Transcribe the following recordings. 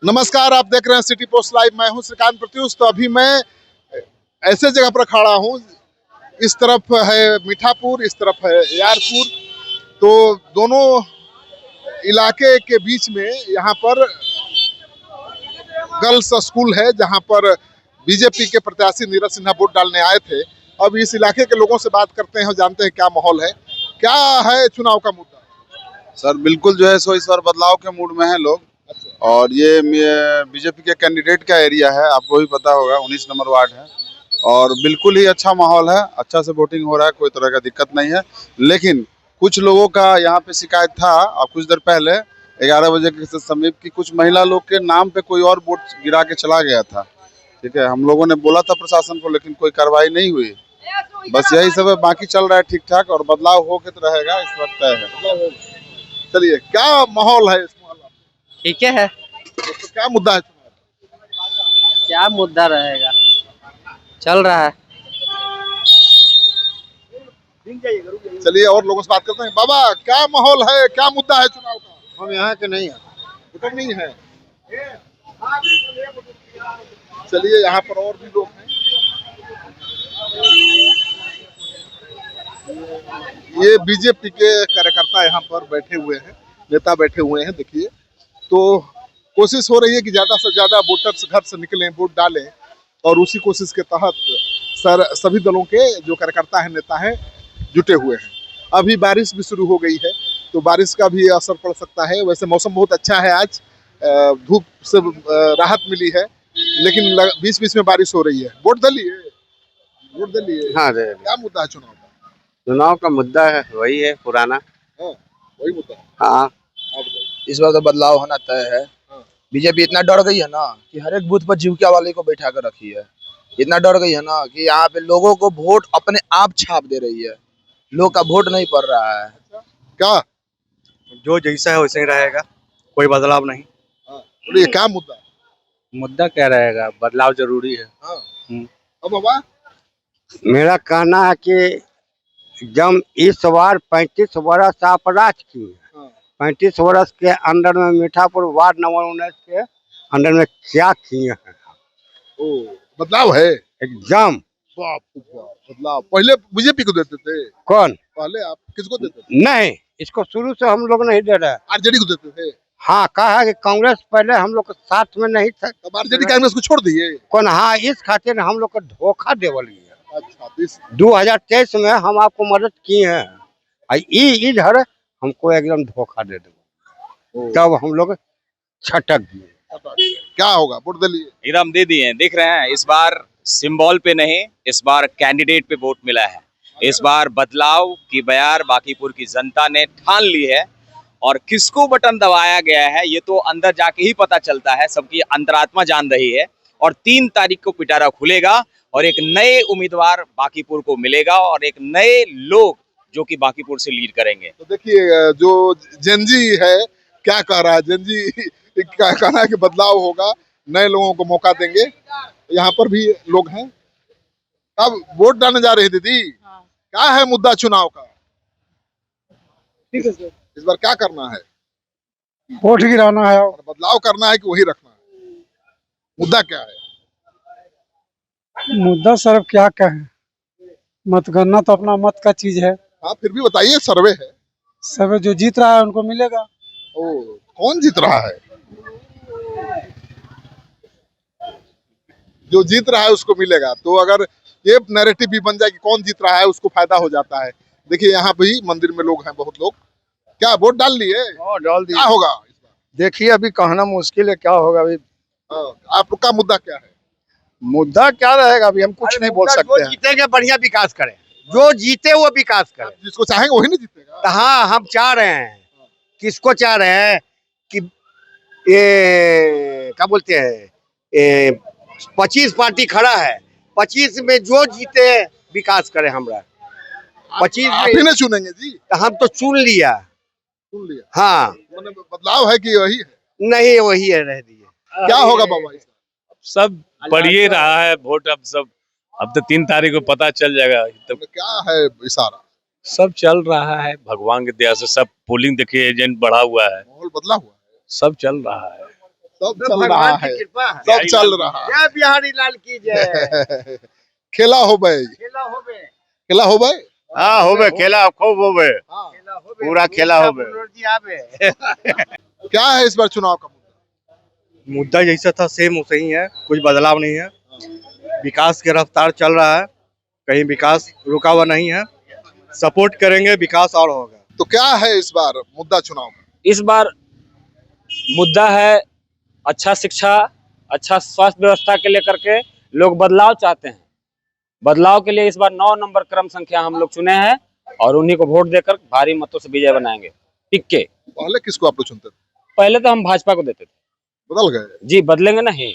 नमस्कार, आप देख रहे हैं सिटी पोस्ट लाइव। मैं हूं श्रीकांत प्रत्युष। तो अभी मैं ऐसे जगह पर खड़ा हूं, इस तरफ है मीठापुर, इस तरफ है यारपुर। तो दोनों इलाके के बीच में यहाँ पर गर्ल्स स्कूल है, जहाँ पर बीजेपी के प्रत्याशी नीरज सिन्हा वोट डालने आए थे। अब इस इलाके के लोगों से बात करते हैं और जानते हैं क्या माहौल है, क्या है चुनाव का मुद्दा। सर बिल्कुल जो है सो इस बार बदलाव के मूड में है लोग। और ये बीजेपी के कैंडिडेट का एरिया है, आपको भी पता होगा, 19 नंबर वार्ड है। और बिल्कुल ही अच्छा माहौल है, अच्छा से वोटिंग हो रहा है, कोई तरह का दिक्कत नहीं है। लेकिन कुछ लोगों का यहाँ पे शिकायत था, अब कुछ देर पहले 11 बजे के समीप की कुछ महिला लोग के नाम पे कोई और वोट गिरा के चला गया था। ठीक है, हम लोगों ने बोला था प्रशासन को, लेकिन कोई कार्रवाई नहीं हुई। बस यही सब है, बाकी चल रहा है ठीक ठाक, और बदलाव हो के तो रहेगा, इस वक्त तय है। चलिए, क्या माहौल है इस मोहल्ला में? ठीक है। तो क्या मुद्दा है चुनाव क्या मुद्दा रहेगा, चल रहा है। का? चलिए और लोगों से बात करते हैं। बाबा, क्या माहौल है, क्या मुद्दा है चुनाव का? हम यहाँ के नहीं है। वोटर नहीं है। चलिए, यहाँ पर और भी लोग हैं। ये बीजेपी के कार्यकर्ता यहाँ पर बैठे हुए हैं, नेता बैठे हुए हैं। देखिए, तो कोशिश हो रही है कि ज्यादा से ज्यादा वोटर्स घर से निकलें, वोट डालें। और उसी कोशिश के तहत सभी दलों के जो कार्यकर्ता हैं, नेता हैं, जुटे हुए हैं। अभी बारिश भी शुरू हो गई है, तो बारिश का भी असर पड़ सकता है। वैसे मौसम बहुत अच्छा है आज, धूप से राहत मिली है, लेकिन बीच बीच में बारिश हो रही है। वोट दलिए, वोट दलिए। हाँ दे क्या मुद्दा है चुनाव का? चुनाव का मुद्दा है वही है पुराना। हाँ, वही मुद्दा है। हाँ, आप बताइए। इस बार तो बदलाव होना तय है। हाँ। बीजेपी इतना डर गई है ना कि हर एक बूथ पर जीविका वाले को बैठा कर रखी है। इतना डर गई है ना कि यहाँ पे लोगों को वोट अपने आप छाप दे रही है, लोग का वोट नहीं पड़ रहा है। क्या? जो जैसा है वैसे ही रहेगा, कोई बदलाव नहीं। हाँ, बोलिए, क्या मुद्दा है? मुद्दा क्या रहेगा, बदलाव जरूरी है। हाँ। अब बाबा, मेरा कहना है कि जब इस बार 35 वर्ष अपराध किए, हाँ, 35 वर्ष के अंदर में मीठापुर वार्ड नंबर 19 के अंदर में क्या किए हैं ओ, बदलाव है। एकदम। बाप रे बाप, बदलाव। पहले बीजेपी को देते थे, कौन पहले आप किसको देते थे? नहीं, इसको शुरू से हम लोग नहीं दे रहे। आरजेडी को देते थे। हाँ, कहा है कि कांग्रेस पहले हम लोग के साथ में नहीं था। अब आरजेडी कांग्रेस को छोड़ दिए। कौन? हाँ, इस खातिर हम लोग को धोखा देवल गया। अच्छा, तो 2023 में हम आपको मदद किए हैं, इधर हमको एकदम धोखा दे दो, तब हम लोग छटक गए। क्या होगा? वोट दलिए। एकदम दे दिए, देख रहे हैं। इस बार सिंबल पे नहीं, इस बार कैंडिडेट पे वोट मिला है। इस बार बदलाव की बयार बांकीपुर की जनता ने ठान ली है। और किसको बटन दबाया गया है ये तो अंदर जाके ही पता चलता है, सबकी अंतरात्मा जान रही है। और 3 तारीख को पिटारा खुलेगा और एक नए उम्मीदवार बांकीपुर को मिलेगा और एक नए लोग जो कि बांकीपुर से लीड करेंगे। तो देखिए, जो जेनजी है क्या कह रहा है, जेनजी क्या कह रहा है कि बदलाव होगा, नए लोगों को मौका देंगे। यहाँ पर भी लोग हैं। अब वोट डालने जा रही है दीदी। क्या है मुद्दा चुनाव का? ठीक है सर। इस बार क्या करना है? वोट गिराना है और बदलाव करना है कि वही रखना है? मुद्दा क्या है? मुद्दा सर, अब क्या कहें, मतगणना तो अपना मत का चीज है। हाँ, फिर भी बताइए, सर्वे है। सब जो जीत रहा है उनको मिलेगा। ओ, कौन जीत रहा है? जो जीत रहा है उसको मिलेगा। तो अगर ये नैरेटिव भी बन जाए कि कौन जीत रहा है, उसको फायदा हो जाता है। देखिए, यहाँ भी मंदिर में लोग हैं, बहुत लोग। क्या वोट डाल लिए? डाल क्या होगा इस बार? देखिए, अभी कहना मुश्किल है क्या होगा। अभी आपका मुद्दा क्या है? मुद्दा क्या रहेगा, अभी हम कुछ नहीं बोल सकते हैं। जीतेंगे बढ़िया विकास करें, जो जीते वो विकास करें। जिसको चाहेंगे वही नहीं जीतेगा। हाँ, हम चाह रहे हैं, किसको चाह रहे हैं कि ये क्या बोलते हैं, 25 पार्टी खड़ा है, 25 में जो जीते विकास करे हमरा। 25 आप ही नहीं चुनेंगे जी? हम तो चुन लिया। सुन लिया। हाँ, बदलाव है कि वही है? नहीं वही है, रह दिए। क्या होगा बाबा? सब पड़ ही रहा है वोट। अब तो 3 तारीख को पता चल जाएगा। तो क्या है इशारा? सब चल रहा है भगवान की दया से। सब पोलिंग देखिए, एजेंट बढ़ा हुआ है, माहौल बदला हुआ है। सब चल रहा है। सब चल रहा है, सब चल रहा है। जय बिहारी लाल की जय। खेला हो भाई, खेला होबे, खेला हो भाई। हाँ होबे, खेला खूब होबे, खेला होबे, पूरा खेला होबे। जी आबे। क्या है इस बार चुनाव का मुद्दा? मुद्दा जैसा था सेम वैसे ही है, कुछ बदलाव नहीं है। विकास की रफ्तार चल रहा है, कहीं विकास रुका हुआ नहीं है। सपोर्ट करेंगे, विकास और होगा। तो क्या है इस बार मुद्दा चुनाव का? इस बार मुद्दा है अच्छा शिक्षा, अच्छा स्वास्थ्य व्यवस्था के लेकर के लोग बदलाव चाहते हैं। बदलाव के लिए इस बार 9 नंबर क्रम संख्या हम लोग चुने हैं और उन्हीं को वोट देकर भारी मतों से विजय बनाएंगे टिक के। पहले किसको आप लोग चुनते थे? पहले तो हम भाजपा को देते थे। बदल गए? जी बदलेंगे नहीं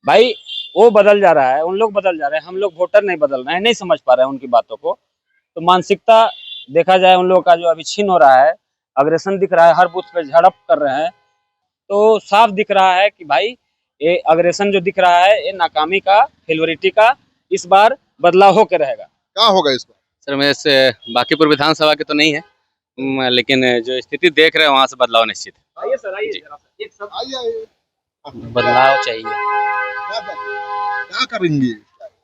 भाई, वो बदल जा रहा है, उन लोग बदल जा रहे हैं, हम लोग वोटर नहीं बदल रहे हैं, नहीं समझ पा रहे हैं उनकी बातों को। तो मानसिकता देखा जाए उन लोगों का जो अभी छीन हो रहा है, अग्रेशन दिख रहा है, हर बूथ पे झड़प कर रहे हैं, तो साफ दिख रहा है कि भाई ये अग्रेशन जो दिख रहा है ये नाकामी का, फेल्योरिटी का। इस बार बदलाव होकर रहेगा। क्या होगा इस बार? सर मैं इस बांकीपुर विधानसभा के तो नहीं है, लेकिन जो स्थिति देख रहे हैं वहाँ से बदलाव निश्चित है। आइए सर, आइए एक सब आइए। बदलाव चाहिए। क्या करेंगे?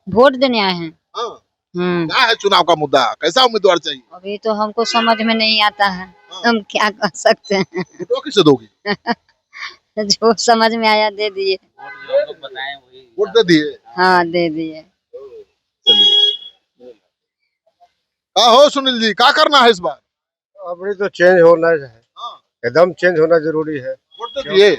वोट देने आए हैं। हाँ, हम्म। क्या है चुनाव का मुद्दा? कैसा उम्मीदवार चाहिए? अभी तो हमको समझ में नहीं आता है, हम क्या कर सकते हैं। वोट किसे दोगी? जो समझ में आया दे दिए। वोट दे दिए? हाँ दे दिए। चलिए। हाँ हो सुनील जी, क्या करना है इस बार? अभी तो चेंज होना है, एकदम चेंज होना जरूरी है। वोट दे दिए?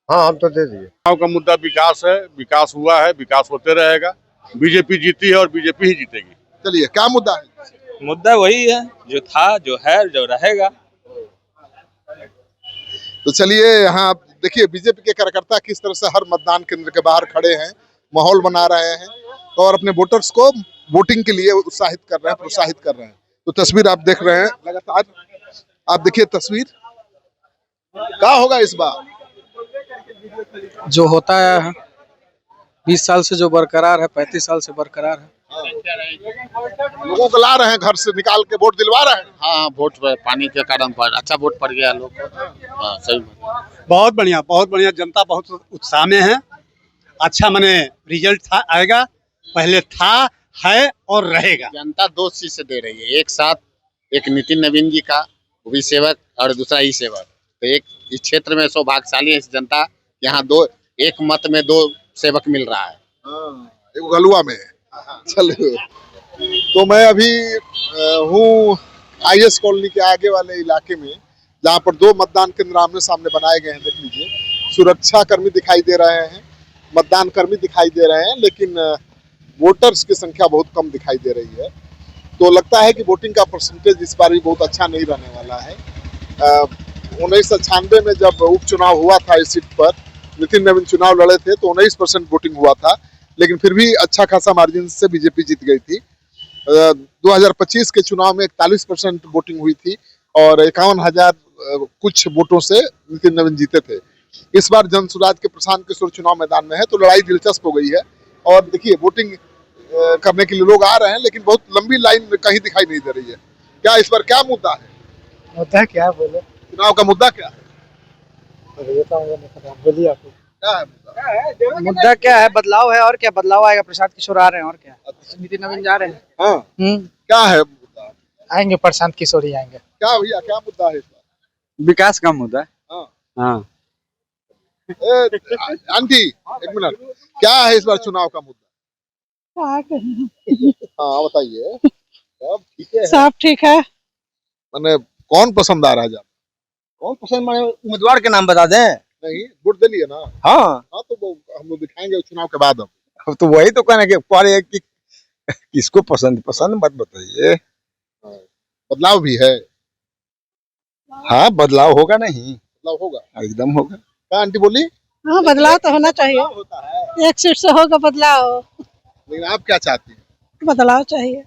हाँ हम तो दे दिए। चुनाव का मुद्दा विकास है, विकास हुआ है, विकास होते रहेगा। बीजेपी जीती है और बीजेपी ही जीतेगी। चलिए, क्या मुद्दा है? मुद्दा वही है जो था, जो है, जो रहेगा। तो चलिए, यहाँ आप देखिए बीजेपी के कार्यकर्ता किस तरह से हर मतदान केंद्र के बाहर खड़े हैं, माहौल बना रहे हैं और अपने वोटर्स को वोटिंग के लिए उत्साहित कर रहे हैं, प्रोत्साहित कर रहे हैं। तो तस्वीर आप देख रहे हैं लगातार, आप देखिए तस्वीर। क्या होगा इस बार? जो होता है 20 साल से जो बरकरार है, 35 साल से बरकरार है। लोगों को ला रहे हैं, घर से निकाल के वोट दिलवा रहे हैं। हाँ वोट पानी के कारण पर अच्छा वोट पड़ गया लोग को। हाँ सही। बहुत बढ़िया, जनता बहुत उत्साह में है। अच्छा माने रिजल्ट आएगा, पहले था, है और रहेगा। जनता 2 चीज से दे रही है, एक साथ एक नितिन नवीन जी का, वो भी सेवक, और दूसरा ई सेवक। तो एक इस क्षेत्र में सौभाग्यशाली है जनता, यहाँ एक मत में 2 सेवक मिल रहा है। एक गलुआ में। चलो, तो मैं अभी हूँ IS कॉलोनी के आगे वाले इलाके में, जहाँ पर 2 मतदान केंद्र आमने सामने बनाए गए हैं। देख लीजिए, सुरक्षा कर्मी दिखाई दे रहे हैं, मतदान कर्मी दिखाई दे रहे हैं, लेकिन वोटर्स की संख्या बहुत कम दिखाई दे रही है। तो लगता है कि वोटिंग का परसेंटेज इस बार भी बहुत अच्छा नहीं रहने वाला है। 1996 में जब उपचुनाव हुआ था इस सीट पर, नितिन नवीन चुनाव लड़े थे तो 19% वोटिंग हुआ था, लेकिन फिर भी अच्छा खासा मार्जिन से बीजेपी जीत गई थी। 2025 के चुनाव में 41% वोटिंग हुई थी और 51,000 कुछ वोटों से नितिन नवीन जीते थे। इस बार जन सुराज के प्रशांत किशोर चुनाव मैदान में है, तो लड़ाई दिलचस्प हो गई है। और देखिए, वोटिंग करने के लिए लोग आ रहे हैं, लेकिन बहुत लंबी लाइन कहीं दिखाई नहीं दे रही है। क्या इस बार क्या मुद्दा है? मुद्दा क्या बोले? चुनाव का मुद्दा क्या है? बोलिए आप। क्या है मुद्दा? मुद्दा क्या है? बदलाव है, और क्या बदलाव आएगा? प्रशांत किशोर आ रहे हैं और क्या, नितिन नवीन जा रहे हैं। हाँ, क्या है मुद्दा? आएंगे प्रशांत किशोर ही आएंगे। क्या भैया, क्या मुद्दा है इस बार? विकास का मुद्दा है। हाँ। आंटी एक मिनट, क्या है इस बार चुनाव का मुद्दा? हाँ बताइए। सब ठीक है? सब ठीक है। मैंने कौन पसंद आ रहा है? कौन पसंद, माने उम्मीदवार के नाम बता दें? नहीं, वोट दे लिए ना? हाँ तो वो हम लोग दिखाएंगे चुनाव के बाद। अब तो वही तो कहना कि किसको पसंद मत बताइए। बदलाव भी है। हाँ बदलाव होगा, नहीं बदलाव होगा, एकदम होगा। क्या आंटी बोली? हाँ बदलाव तो होना चाहिए, होता है, एक सीट से होगा बदलाव। लेकिन आप क्या चाहती हैं? बदलाव चाहिए।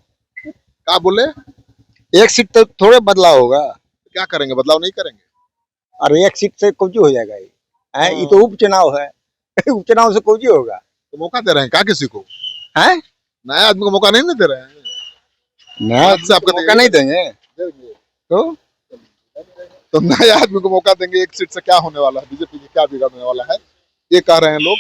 क्या बोले? एक सीट तो थोड़े बदलाव होगा। क्या करेंगे? बदलाव नहीं करेंगे? अरे एक सीट से कुछ हो जाएगा ये तो उपचुनाव है। उपचुनाव से कुछ होगा। तो मौका दे रहे हैं क्या किसी को? है नया आदमी को मौका नहीं दे रहे हैं? नया मौका नहीं देंगे तो नया आदमी को मौका देंगे, एक सीट से क्या होने वाला है? बीजेपी क्या बिगड़ने वाला है, ये कह रहे हैं लोग।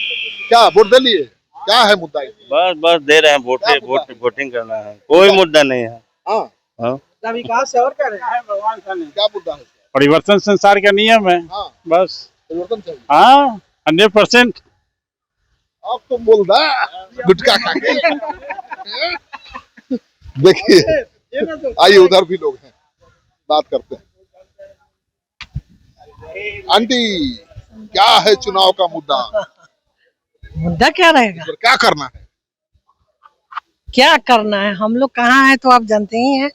क्या वोट दे लिए, क्या है मुद्दा इसमें? बस बस दे रहे हैं वोट, क्या मुद्दा है? वोटिंग करना है, कोई मुद्दा नहीं है। हाँ हाँ, विकास है और क्या रहे क्या मुद्दा है? परिवर्तन संसार का नियम है, हाँ बस। परिवर्तन चाहिए। हाँ 100%। अब तो बोल दा गुटखा खा के। देखिए आइए उधर भी लोग हैं, बात करते हैं। आंटी क्या है चुनाव का मुद्दा? मुद्दा क्या रहेगा? इस पर क्या करना है? क्या करना है, हम लोग कहाँ हैं तो आप जानते ही हैं।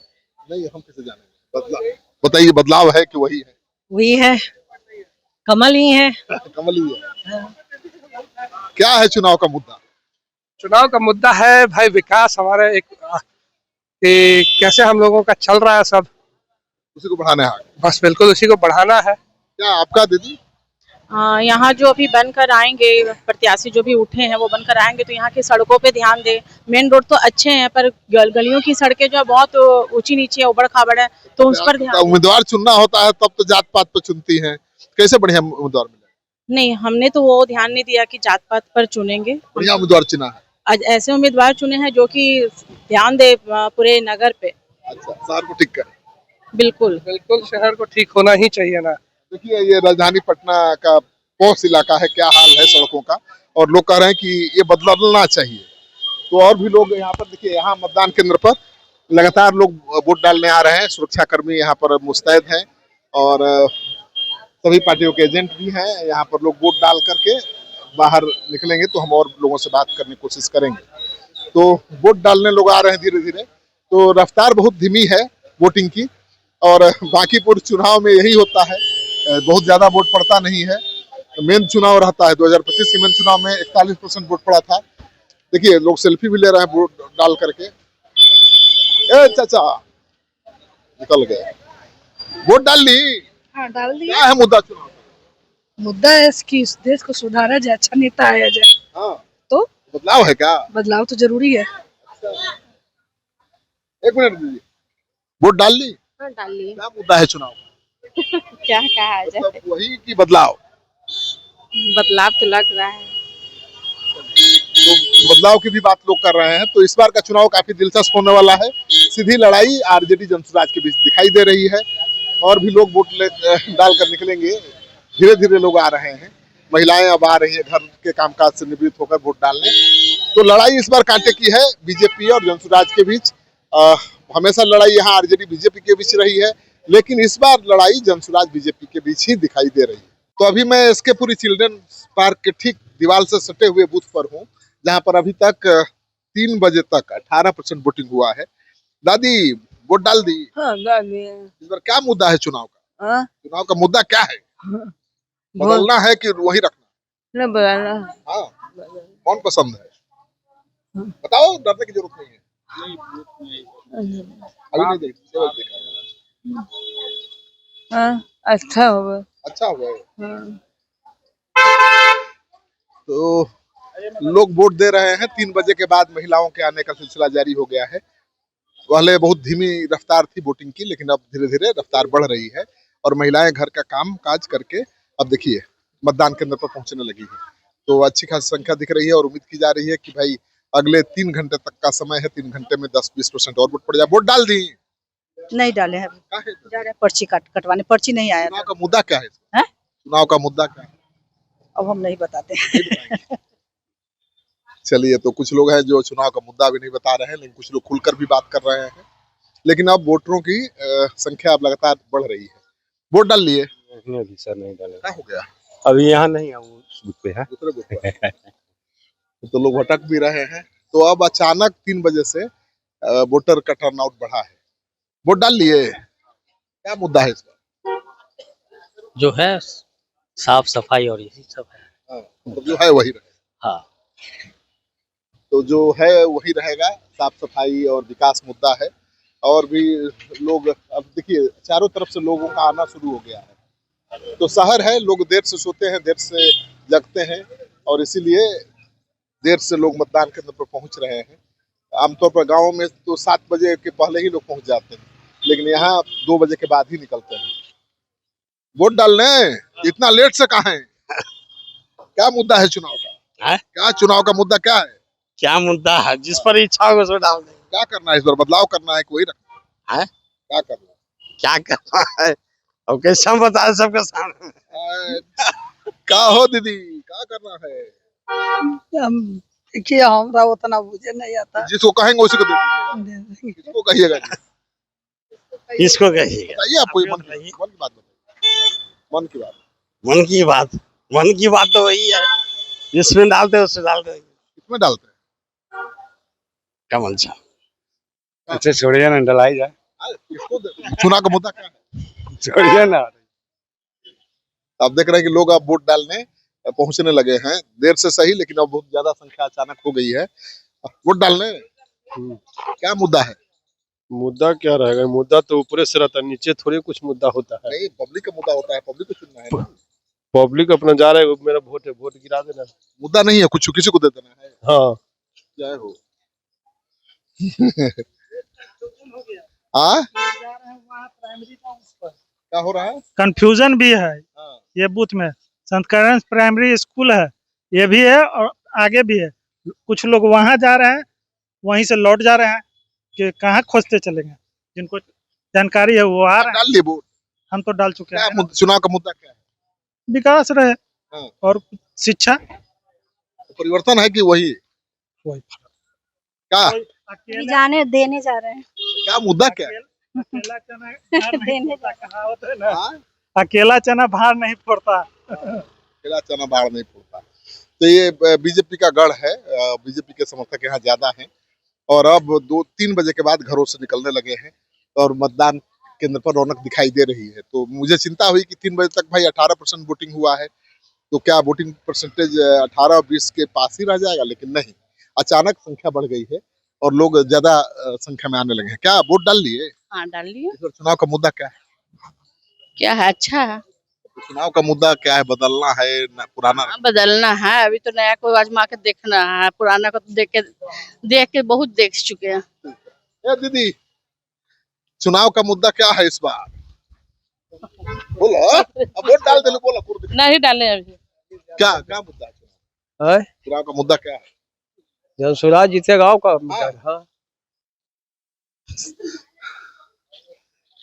नहीं हम कैसे जानेंगे? बदलाव बताइए, बदलाव है कि वही है? वही है, कमल ही है। कमल ही है। क्या है चुनाव का मुद्दा? चुनाव का मुद्दा है भाई विकास, हमारे एक कि कैसे हम लोगों का चल रहा है सब, उसी को बढ़ाना है आगे। बस बिल्कुल उसी को बढ़ाना है। क्या आपका दीदी? यहाँ जो अभी बनकर आएंगे प्रत्याशी, जो भी उठे हैं वो बनकर आएंगे तो यहाँ की सड़कों पे ध्यान दे। मेन रोड तो अच्छे हैं पर गलियों की सड़कें जो है बहुत ऊंची नीची है, उबड़ खाबड़ है, तो उस पर ध्यान। उम्मीदवार चुनना होता है तब तो जात पात पे चुनती हैं, कैसे बढ़िया उम्मीदवार मिले? नहीं, हमने तो वो ध्यान नहीं दिया कि जात पात पर चुनेंगे। बढ़िया उम्मीदवार चुना है। आज ऐसे उम्मीदवार चुने हैं जो कि ध्यान दे पूरे नगर पे। अच्छा, शहर को ठीक करे। बिल्कुल बिल्कुल शहर को ठीक होना ही चाहिए ना। देखिए ये राजधानी पटना का पॉश इलाका है, क्या हाल है सड़कों का, और लोग कह रहे हैं कि ये बदलना चाहिए। तो और भी लोग यहाँ पर देखिए, यहाँ मतदान केंद्र पर लगातार लोग वोट डालने आ रहे हैं। सुरक्षाकर्मी यहाँ पर मुस्तैद हैं और सभी पार्टियों के एजेंट भी हैं। यहाँ पर लोग वोट डाल करके बाहर निकलेंगे तो हम और लोगों से बात करने की कोशिश करेंगे। तो वोट डालने लोग आ रहे हैं धीरे धीरे, तो रफ्तार बहुत धीमी है वोटिंग की। और बांकीपुर चुनाव में यही होता है, बहुत ज्यादा वोट पड़ता नहीं है। मेन चुनाव रहता है 2025 के मेन चुनाव में 41% वोट पड़ा था। देखिए लोग सेल्फी भी ले रहे हैं वोट डाल करके। ए चाचा निकल गए, वोट डाल ली? हाँ, डाल दिया। क्या है मुद्दा चुनाव का? मुद्दा है कि इस देश को सुधारा जाए, अच्छा नेता आया जाए। हाँ तो बदलाव है क्या? बदलाव तो जरूरी है। एक मिनट दीजिए, वोट डाल ली? हाँ, डाल लिए। क्या मुद्दा है चुनाव का? क्या कहा जाए, मतलब वही की बदलाव? बदलाव तो लग रहा है। तो बदलाव की भी बात लोग कर रहे हैं। तो इस बार का चुनाव काफी दिलचस्प होने वाला है। सीधी लड़ाई आरजेडी जनसुराज के बीच दिखाई दे रही है और भी लोग वोट डालकर निकलेंगे। धीरे धीरे लोग आ रहे हैं, महिलाएं अब आ रही है घर के कामकाज से निवृत्त होकर वोट डालने। तो लड़ाई इस बार कांटे की है बीजेपी और जनसुराज के बीच। हमेशा लड़ाई यहाँ आरजेडी बीजेपी के बीच रही है, लेकिन इस बार लड़ाई जनसुराज बीजेपी के बीच ही दिखाई दे रही है। तो अभी मैं एसके पुरी चिल्ड्रन पार्क के ठीक दीवार से सटे हुए बूथ पर हूँ, जहाँ पर अभी तक 3 बजे तक 18% वोटिंग हुआ है। दादी वोट डाल दी? हाँ, डाल दिए। इस बार क्या मुद्दा है चुनाव का? हाँ? चुनाव का मुद्दा क्या है? बदलना है कि वही रखना? न बदलना। हाँ, कौन पसंद है बताओ, डरने की जरूरत नहीं है। अभी नहीं देखा। हाँ, अच्छा होगा। अच्छा होगा। तो लोग वोट दे रहे हैं। 3 बजे के बाद महिलाओं के आने का सिलसिला जारी हो गया है। पहले बहुत धीमी रफ्तार थी वोटिंग की, लेकिन अब धीरे धीरे रफ्तार बढ़ रही है और महिलाएं घर का काम काज करके अब देखिए मतदान केंद्र पर पहुंचने लगी है। तो अच्छी खासी संख्या दिख रही है और उम्मीद की जा रही है कि भाई अगले 3 घंटे तक का समय है, 3 घंटे में 10-20% और वोट पड़ जाए। वोट डाल दी? नहीं डाले हैं, जा रहे पर्ची कटवाने, पर्ची नहीं आया। चुनाव का मुद्दा क्या है? है? चुनाव का मुद्दा क्या है? अब हम नहीं बताते। चलिए, तो कुछ लोग हैं जो चुनाव का मुद्दा भी नहीं बता रहे हैं, लेकिन कुछ लोग खुलकर भी बात कर रहे हैं। लेकिन अब वोटरों की संख्या अब लगातार बढ़ रही है। वोट डाल लिए? अभी सर नहीं डाले। क्या हो गया? अभी यहाँ नहीं है, बूथ पे है। दूसरे बूथ पर। तो लोग भटक भी रहे हैं। तो अब अचानक 3 बजे से वोटर का टर्नआउट बढ़ा है। वोट डाल लिए? क्या मुद्दा है इसका? जो है साफ सफाई और यही सब है। हाँ, तो जो है वही रहेगा। हाँ, तो जो है वही रहेगा, साफ सफाई और विकास मुद्दा है। और भी लोग अब देखिए चारों तरफ से लोगों का आना शुरू हो गया है। तो शहर है, लोग देर से सोते हैं, देर से जगते हैं और इसीलिए देर से लोग मतदान केंद्र पर पहुंच रहे हैं। आमतौर पर गाँव में तो 7 बजे के पहले ही लोग पहुंच जाते हैं, लेकिन यहाँ 2 बजे के बाद ही निकलते हैं। वोट डालने इतना लेट से कहाँ है? क्या मुद्दा है चुनाव का? हैं? क्या चुनाव का मुद्दा क्या है? क्या मुद्दा है? जिस पर इच्छा होगा उसको डाल देंगे। क्या करना है इस बार? बदलाव करना है कि वही रखना हैं? है? क्या करना क्या करना है? अब कैसा बताए सबके सामने? है? क्या हो दीदी, क्या करना है? देखिए हमरा उतना बुझे नहीं आता। जिसको कहेंगे उसी को दे दीजिएगा। किसको कहिएगा जी? इसको कहिएगा। बताइए आपको ये मन की बात बताइए। मन की बात। मन की बात तो वही है, जिसमें डालते हैं उससे डाल देंगे। किसमें डालते हैं? कमल छाप। अच्छा छोड़िए ना, डलाई जाए। किसको चुनाव का मुद्दा क्या है? छोड़िए ना। आप देख रहे हैं कि लोग अब वोट डालने पहुंचने लगे हैं, देर से सही लेकिन अब बहुत ज्यादा संख्या अचानक हो गई है वोट डालने। क्या मुद्दा है? मुद्दा क्या रहेगा? मुद्दा तो ऊपर से रहता है, नीचे थोड़ी कुछ मुद्दा होता है। नहीं, पब्लिक का मुद्दा होता है, पब्लिक को चुनना है ना। पब्लिक अपना जा रहा है, मेरा वोट है, वोट गिरा देना। मुद्दा नहीं है, कुछ किसी को दे देना है। हाँ। जय हो। हाँ, क्या हो रहा है? कंफ्यूजन भी है हाँ। ये बूथ में। संत करण प्राइमरी स्कूल है, ये भी है और आगे भी है। कुछ लोग वहां जा रहे हैं, वहीं से लौट जा रहे हैं कि कहाँ खोजते चलेंगे। जिनको जानकारी है वो आ रहे हैं। डाल लिए वोट? हम तो डाल चुके हैं। चुनाव का मुद्दा क्या है? विकास रहे हाँ। और शिक्षा। परिवर्तन है कि वही? क्या जाने देने जा रहे हैं। क्या मुद्दा क्या है? अकेला चना देने कहावत है ना, हाँ? अकेला चना भार नहीं पड़ता। अकेला चना बाढ़ नहीं फूटता। तो ये बीजेपी का गढ़ है, बीजेपी के समर्थक यहाँ ज्यादा हैं और अब 2-3 बजे के बाद घरों से निकलने लगे हैं और मतदान केंद्र पर रौनक दिखाई दे रही है। तो मुझे चिंता हुई कि 3 बजे तक भाई 18% वोटिंग हुआ है, तो क्या वोटिंग परसेंटेज 18-20 के पास ही रह जाएगा? लेकिन नहीं, अचानक संख्या बढ़ गई है और लोग ज्यादा संख्या में आने लगे हैं। क्या वोट डाल लिए? हाँ डाल लिए। इस बार चुनाव का मुद्दा क्या है? क्या है? अच्छा है। चुनाव का मुद्दा क्या है? बदलना है ना पुराना? बदलना है, अभी तो नया को आजमा के देखना है, पुराना को तो देख के बहुत देख चुके हैं। ए दीदी, चुनाव का मुद्दा क्या है इस बार? बोलो, अब वोट डाल दे लो, बोलो। नहीं डाले अभी। क्या मुद्दा है? चुनाव का मुद्दा क्या है? जन स्वराज जीतेगा का। हाँ।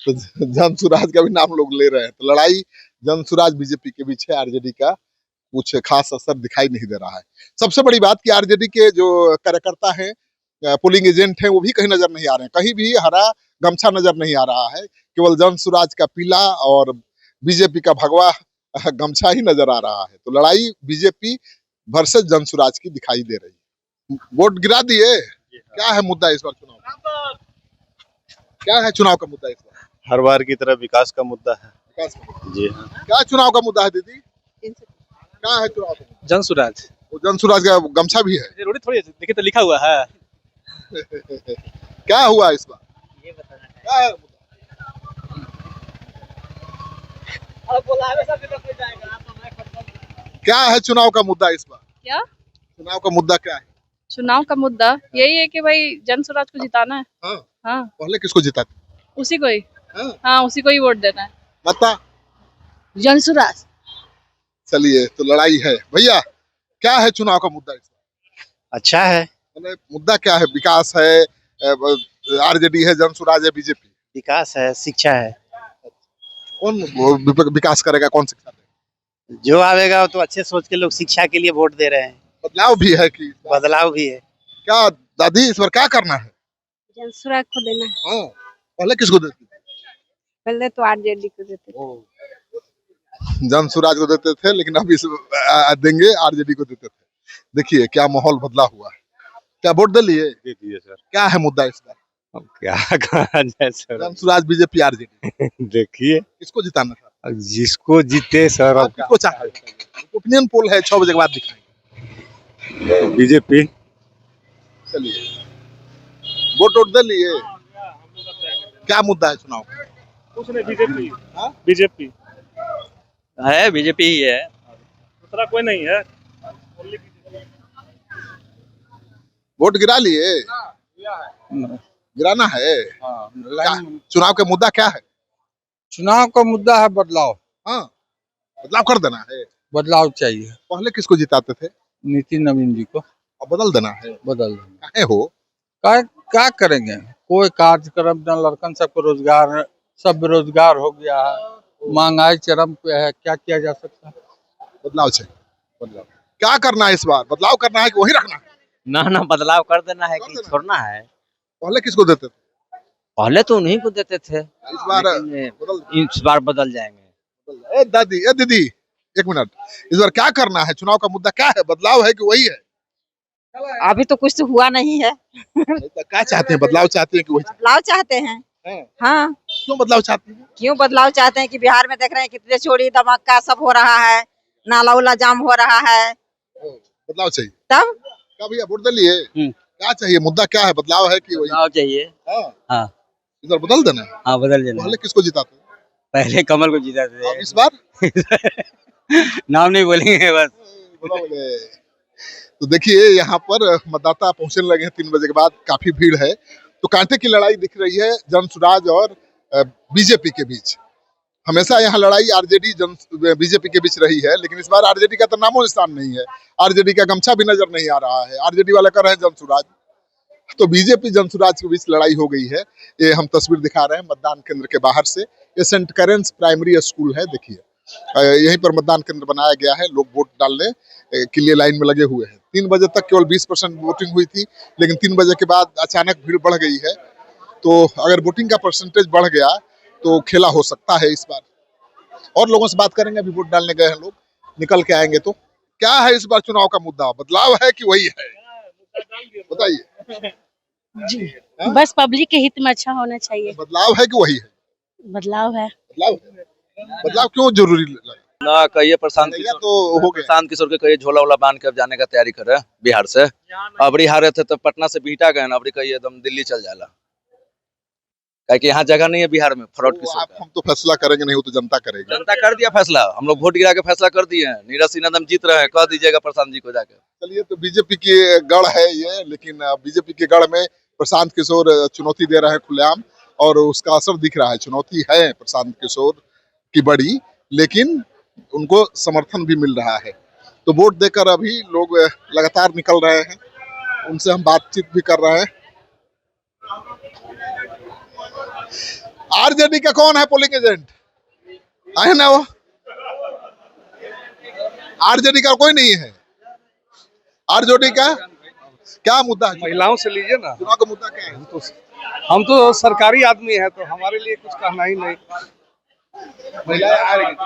तो जन स्वराज का भी नाम लोग ले रहे हैं, तो लड़ाई जन स्वराज बीजेपी के बीच है। आरजेडी का कुछ खास असर दिखाई नहीं दे रहा है। सबसे बड़ी बात कि आरजेडी के जो कार्यकर्ता हैं, पोलिंग एजेंट हैं, वो भी कहीं नजर नहीं आ रहे हैं। कहीं भी हरा गमछा नजर नहीं आ रहा है, केवल जन स्वराज का पीला और बीजेपी का भगवा गमछा ही नजर आ रहा है। तो लड़ाई बीजेपी वर्सेस जन स्वराज की दिखाई दे रही है। वोट गिरा दिए? क्या है मुद्दा इस बार चुनाव का? क्या है चुनाव का मुद्दा इस बार? हर बार की तरह विकास का मुद्दा है। विकास का मुद्दा। जी हाँ। क्या चुनाव का मुद्दा है दीदी? क्या है चुनाव का मुद्दा? जन स्वराज। वो जन स्वराज का गमछा भी है? जरूरी थोड़ी है, देखिए तो लिखा हुआ है। क्या हुआ इस बार? क्या है मुद्दा? क्या है चुनाव का मुद्दा इस बार? क्या चुनाव का मुद्दा क्या है? चुनाव का मुद्दा यही है कि भाई जन स्वराज को जिताना है। हाँ। हाँ, पहले किसको जिताते? उसी को ही। हाँ। हाँ, उसी को ही वोट देना है। बता। जन स्वराज। चलिए, तो लड़ाई है। भैया, क्या है चुनाव का मुद्दा इस बार? अच्छा है। मुद्दा क्या है? विकास है, आरजेडी है, जन स्वराज है, बीजेपी? विकास है, शिक्षा है। कौन विकास करेगा? कौन शिक्षा देगा? जो आवेगा तो अच्छे सोच के लोग शिक्षा के लिए वोट दे रहे हैं। बदलाव भी है कि? बदलाव भी है। क्या दादी, इस बार क्या करना है? जन स्वराज को देना है। हाँ। पहले किसको देते? पहले तो आरजेडी को देते थे। जन स्वराज को देते थे, लेकिन अब इस देंगे आरजेडी को देते थे। देखिए क्या माहौल बदला हुआ है। क्या वोट दे लिए? दे दिए सर। क्या है मुद्दा इस बार? अब क्या कहा जाए सर। जन स्वराज, बीजेपी, आरजेडी, देखिए किसको जिताना था? जिसको जीते सर। आप किसको चाहते हैं? ओपिनियन पोल है, 6 बजे के बाद दिखाएंगे। बीजेपी। चलिए, वोट दे लिए? क्या मुद्दा है चुनाव का? कुछ नहीं, बीजेपी। हाँ? बीजेपी है, बीजेपी ही है, दूसरा कोई नहीं है। वोट गिरा लिए? गिराना है? क्या चुनाव का मुद्दा क्या है? चुनाव का मुद्दा है बदलाव। हाँ, बदलाव कर देना है। बदलाव चाहिए। पहले किसको जिताते थे? नितिन नवीन जी को अब बदल देना है। बदल काहे हो? क्या करेंगे, कोई कार्यक्रम न, लड़कन सबको रोजगार, सब बेरोजगार हो गया है, महंगाई चरम पे है, क्या किया जा सकता है। बदलाव चाहिए। बदलाव क्या करना है इस बार? बदलाव करना है कि वही रखना है? ना बदलाव कर देना है कर कि देना। छोड़ना है। पहले किसको देते थे? पहले तो उन्हीं को देते थे, इस बार लेकिन इस बार बदल जाएंगे। ए दीदी, एक मिनट। इस बार क्या करना है? चुनाव का मुद्दा क्या है? बदलाव है कि वही है? अभी तो कुछ तो हुआ नहीं है। क्या चाहते हैं? बदलाव चाहते हैं कि वही? बदलाव चाहते हैं। हाँ, क्यों बदलाव चाहते हैं? क्यों बदलाव चाहते हैं कि बिहार में देख रहे हैं कितने चोरी धमाका सब हो रहा है, नाला उला जाम हो रहा है। बदलाव चाहिए। तब क्या भैया वोट दलिए? क्या चाहिए? मुद्दा क्या है? बदलाव है कि वही? बदलाव चाहिए। हाँ। इस बार बदल देना है। हाँ, बदल देना। पहले किसको जिताते? पहले कमल को जीता थे। अब इस बार नाम नहीं बोलेंगे बस। तो देखिए यहाँ पर मतदाता पहुंचने लगे हैं 3 बजे के बाद, काफी भीड़ है। तो कांटे की लड़ाई दिख रही है जनसुराज और बीजेपी के बीच। हमेशा यहाँ लड़ाई आरजेडी बीजेपी के बीच रही है, लेकिन इस बार आरजेडी का तो नामो निशान नहीं है। आरजेडी का गमछा भी नजर नहीं आ रहा है। आरजेडी वाले कर रहे हैं जनसुराज, तो बीजेपी जनसुराज के बीच लड़ाई हो गई है। ये हम तस्वीर दिखा रहे हैं मतदान केंद्र के बाहर से। ये सेंट कैरेंस प्राइमरी स्कूल है। देखिए यहीं पर मतदान केंद्र बनाया गया है। लोग वोट डालने के लिए लाइन में लगे हुए हैं। 3 बजे तक केवल 20% वोटिंग हुई थी, लेकिन 3 बजे के बाद अचानक भीड़ बढ़ गई है। तो अगर वोटिंग का परसेंटेज बढ़ गया तो खेला हो सकता है इस बार। और लोगों से बात करेंगे, अभी वोट डालने गए हैं लोग, निकल के आएंगे। तो क्या है इस बार चुनाव का मुद्दा? बदलाव है कि वही है? बताइए जी, बस पब्लिक के हित में अच्छा होना चाहिए। बदलाव है कि वही है? बदलाव है। बदलाव क्यों जरूरी लगा? ना कहिए प्रशांत किशोर तो हो गए। प्रशांत किशोर के कहिए झोला वोला बांध के अब जाने का तैयारी कर रहे हैं बिहार से। अबरी हारे थे तो पटना से बीटा गए ना, अबरी कहिए एकदम दिल्ली चल जाएगा, क्योंकि यहाँ जगह नहीं है बिहार में फ्रॉड किशोर का। हम तो फैसला करेंगे, नहीं हो तो जनता करेगी। जनता कर दिया फैसला, हम लोग वोट गिरा के फैसला कर दिए हैं। नीरज सिन्हा एकदम जीत रहे हैं, कह दीजिएगा प्रशांत जी को जाके। चलिए, तो बीजेपी की गढ़ है ये, लेकिन बीजेपी के गढ़ में प्रशांत किशोर चुनौती दे रहे हैं खुलेआम, और उसका असर दिख रहा है। चुनौती है प्रशांत किशोर की बड़ी, लेकिन उनको समर्थन भी मिल रहा है। तो वोट देकर अभी लोग लगातार निकल रहे हैं, उनसे हम बातचीत भी कर रहे हैं। आरजेडी का कौन है पोलिंग एजेंट? आए ना वो? आरजेडी का कोई नहीं है। आरजेडी का क्या मुद्दा है? महिलाओं से लीजिए ना। चुनाव का मुद्दा क्या है? हम तो सरकारी आदमी है, तो हमारे लिए कुछ कहना ही नहीं। महिलाएं आ रही हैं।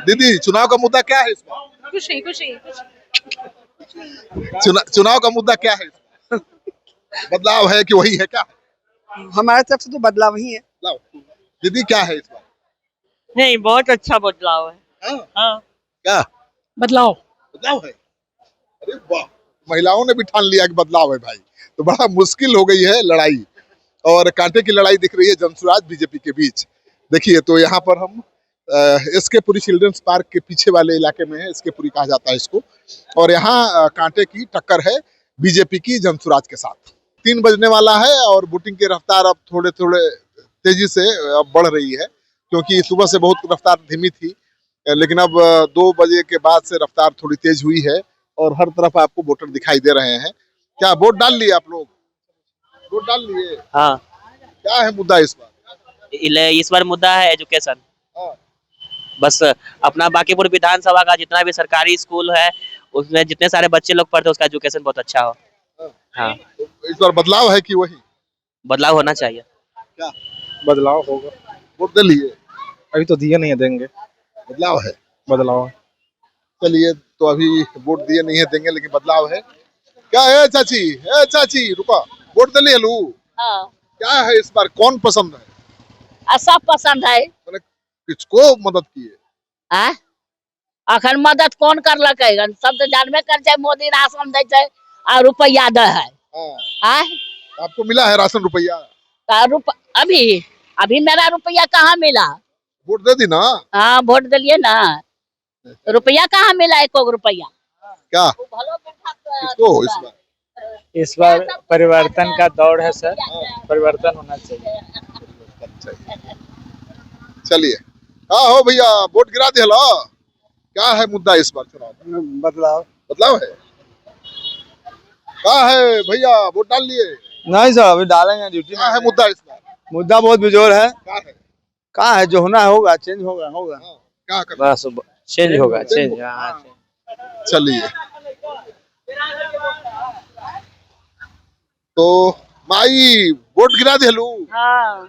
दीदी, चुनाव का मुद्दा क्या है इस बार? कुछ नहीं। चुनाव का मुद्दा क्या है? बदलाव है कि वही है? क्या हमारे तरफ से तो बदलाव ही है। दीदी, क्या है इस बार? नहीं, बहुत अच्छा बदलाव है। हाँ। क्या बदलाव है? अरे वाह, महिलाओं ने भी ठान लिया कि बदलाव है भाई। तो बड़ा मुश्किल हो गई है लड़ाई, और कांटे की लड़ाई दिख रही है जनसुराज बीजेपी के बीच। देखिए, तो यहाँ पर हम एसके पुरी चिल्ड्रंस पार्क के पीछे वाले इलाके में है, एसके पुरी कहा जाता है इसको, और यहाँ कांटे की टक्कर है बीजेपी की जनसुराज के साथ। 3 बजने वाला है और वोटिंग की रफ्तार अब थोड़े थोड़े तेजी से बढ़ रही है, क्योंकि सुबह से बहुत रफ्तार धीमी थी, लेकिन अब 2 बजे के बाद से रफ्तार थोड़ी तेज हुई है, और हर तरफ आपको वोटर दिखाई दे रहे हैं। क्या वोट डाल लिए आप लोग? वोट डाल लिए? हाँ। क्या है मुद्दा इस बार? इस बार मुद्दा है एजुकेशन। बस अपना बांकीपुर विधानसभा का जितना भी सरकारी स्कूल है, उसमें जितने सारे बच्चे लोग पढ़ते हैं, उसका एजुकेशन बहुत अच्छा हो। हाँ। इस बार बदलाव है कि वही? बदलाव होना चाहिए। क्या बदलाव होगा। वोट दे लिए? अभी तो दिए नहीं है, देंगे। बदलाव है? बदलाव। चलिए, तो अभी वोट दिए नहीं है, देंगे, लेकिन बदलाव है। क्या है चाची रुका, वोट दे लिए लू? हाँ। क्या है इस बार, कौन पसंद है? सब पसंद है। किसको मदद किए? अखन मदद कौन कर लगे? सब तो जानबे कर जाए, मोदी राशन दे छै और रुपया दे है। आपको मिला है राशन रुपया? अभी मेरा रुपया कहाँ मिला? वोट दे दी ना? हाँ, वोट दिलिए ना। रुपया कहाँ मिला? 1 रुपया। क्या किसको इस बार? परिवर्तन का दौर है सर, परिवर्तन होना चाहिए। चलिए, हाँ हो भैया, वोट गिरा दिया? क्या है मुद्दा इस बार चुनाव का? बदलाव। बदलाव है। क्या है भैया, वोट डाल लिए? नहीं सर, अभी डालेंगे, ड्यूटी क्या है मुद्दा इस बार? मुद्दा बहुत बेजोर है। क्या है? कहाँ है, जो होना होगा, चेंज होगा। हाँ, क्या करना? बस चेंज होगा, चेंज। चलिए, तो माई वोट गिरा देलू? हाँ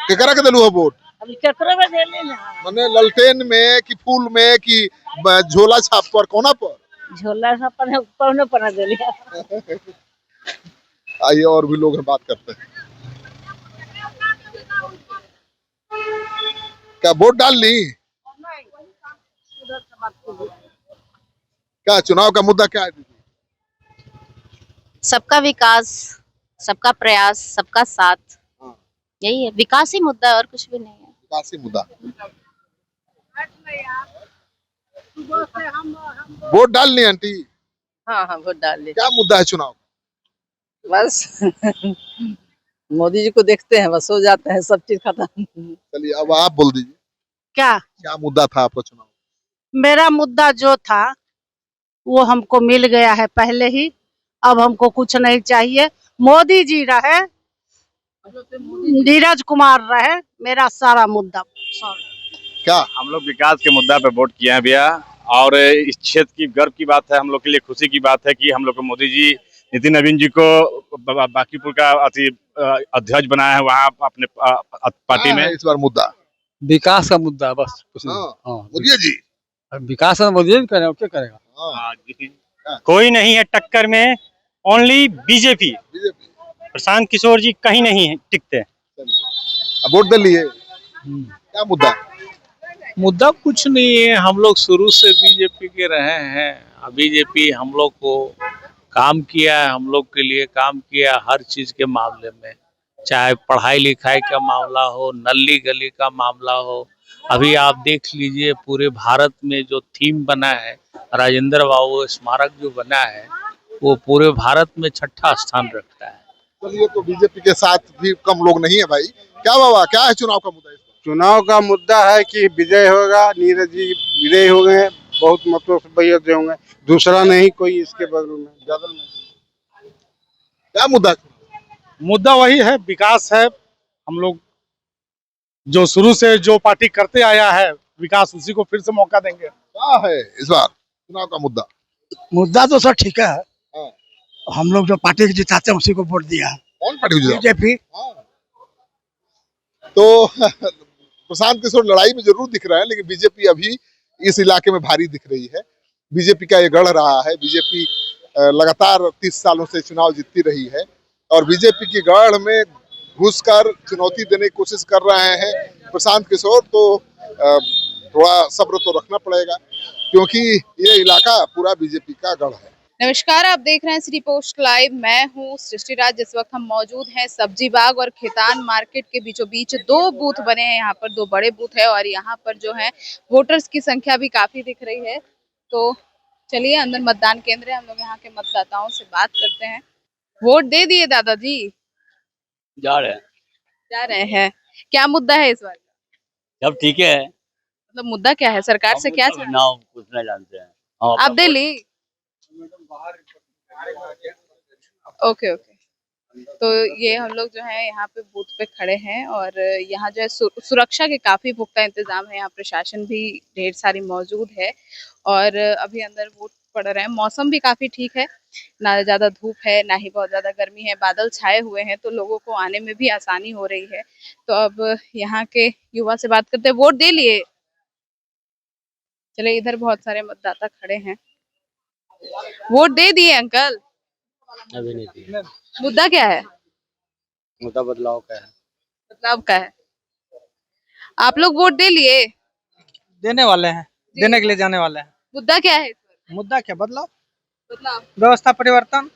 केकरा के देलू हो वोट? अभी केकरो में देले ना मने ललटेन में कि फूल में कि झोला छाप पर, कोना पर? झोला सब पर पौने पर देले। आइए और भी लोग हैं, बात करते हैं। क्या वोट डाल ली? क्या चुनाव का मुद्दा क्या है दीदी? सबका विकास, सबका प्रयास, सबका साथ, हाँ। यही है, विकास ही मुद्दा है और कुछ भी नहीं है। विकासी मुद्दा। वोट डाल ली आंटी? हाँ हाँ वोट डाल ली। क्या मुद्दा है चुनाव? बस मोदी जी को देखते हैं, बस हो जाते हैं, सब चीज खत्म। चलिए, अब आप बोल दीजिए, क्या क्या मुद्दा था आपका चुनाव? मेरा मुद्दा जो था वो हमको मिल गया है पहले ही, अब हमको कुछ नहीं चाहिए। मोदी जी रहे, नीरज कुमार रहे, मेरा सारा मुद्दा क्या? हम लोग विकास के मुद्दा पे वोट किए हैं भैया, और इस क्षेत्र की गर्व की बात है, हम लोग के लिए खुशी की बात है कि हम लोग को मोदी जी, नितिन नवीन जी को बांकीपुर का अध्यक्ष बनाया है वहाँ अपने पार्टी में। इस बार मुद्दा विकास का मुद्दा है, बस कुछ नहीं। हाँ, मोदी जी। विकास का मोदी जी करेगा, क्या करेगा? कोई नहीं है टक्कर में, ओनली बीजेपी। प्रशांत किशोर जी कहीं नहीं है टिकते। अब वोट दे लिए, क्या मुद्दा? मुद्दा कुछ नहीं है, हम लोग शुरू से बीजेपी के रहे हैं। बीजेपी हम लोग को काम किया है, हम लोग के लिए काम किया हर चीज के मामले में, चाहे पढ़ाई लिखाई का मामला हो, नली गली का मामला हो। अभी आप देख लीजिए पूरे भारत में जो थीम बना है, राजेंद्र बाबू स्मारक जो बना है, वो पूरे भारत में 6ठा स्थान रखता है। चलिए, तो बीजेपी के साथ भी कम लोग नहीं है भाई। क्या बाबा, क्या है चुनाव का मुद्दा? चुनाव का मुद्दा है कि विजय होगा, नीरज जी विजय हो गए, बहुत मतों से विजय होंगे, दूसरा नहीं कोई इसके बगल में ज्यादा नहीं। क्या मुद्दा? मुद्दा वही है, विकास है। हम लोग जो शुरू से जो पार्टी करते आया है विकास, उसी को फिर से मौका देंगे। क्या है इस बार चुनाव का मुद्दा? मुद्दा तो सर ठीक है, हाँ। हम लोग जो पार्टी को जिताते हैं उसी को वोट दिया है। कौन पार्टी को? बीजेपी। तो प्रशांत किशोर लड़ाई में जरूर दिख रहा है, लेकिन बीजेपी अभी इस इलाके में भारी दिख रही है। बीजेपी का ये गढ़ रहा है, बीजेपी लगातार 30 सालों से चुनाव जीतती रही है, और बीजेपी की गढ़ में घुसकर चुनौती देने की कोशिश कर रहे हैं प्रशांत किशोर। तो थोड़ा सब्र तो रखना पड़ेगा, क्योंकि ये इलाका पूरा बीजेपी का गढ़ है। नमस्कार, आप देख रहे हैं सिटी पोस्ट लाइव। मैं हूं सृष्टि राज। जिस वक्त हम मौजूद हैं सब्जी बाग और खेतान मार्केट के बीचों बीच, 2 बूथ बने हैं यहाँ पर, 2 बड़े बूथ है, और यहाँ पर जो है वोटर्स की संख्या भी काफी दिख रही है। तो चलिए, अंदर मतदान केंद्र है, हम लोग यहाँ के मतदाताओं से बात करते हैं। वोट दे दिए दादाजी? जा रहे हैं। क्या मुद्दा है इस बार? सब ठीक है, मतलब मुद्दा क्या है, सरकार से क्या चाह? नाम कुछ नहीं जानते हैं। आप दे ली? ओके। तो ये हम लोग जो है यहाँ पे बूथ पे खड़े हैं, और यहाँ जो है सुरक्षा के काफी पुख्ता इंतजाम है, यहाँ प्रशासन भी ढेर सारी मौजूद है, और अभी अंदर वोट पड़ रहे हैं। मौसम भी काफी ठीक है, ना ज्यादा धूप है ना ही बहुत ज्यादा गर्मी है, बादल छाए हुए हैं, तो लोगों को आने में भी आसानी हो रही है। तो अब यहाँ के युवा से बात करते हैं। वोट दे लिए? चले, इधर बहुत सारे मतदाता खड़े हैं। वोट दे दिए अंकल? अभी नहीं दिए। मुद्दा क्या है? मुद्दा बदलाव का है। बदलाव का है। आप लोग वोट दे लिए? देने वाले हैं, देने के लिए जाने वाले हैं। मुद्दा क्या है? मुद्दा क्या? बदलाव, व्यवस्था परिवर्तन।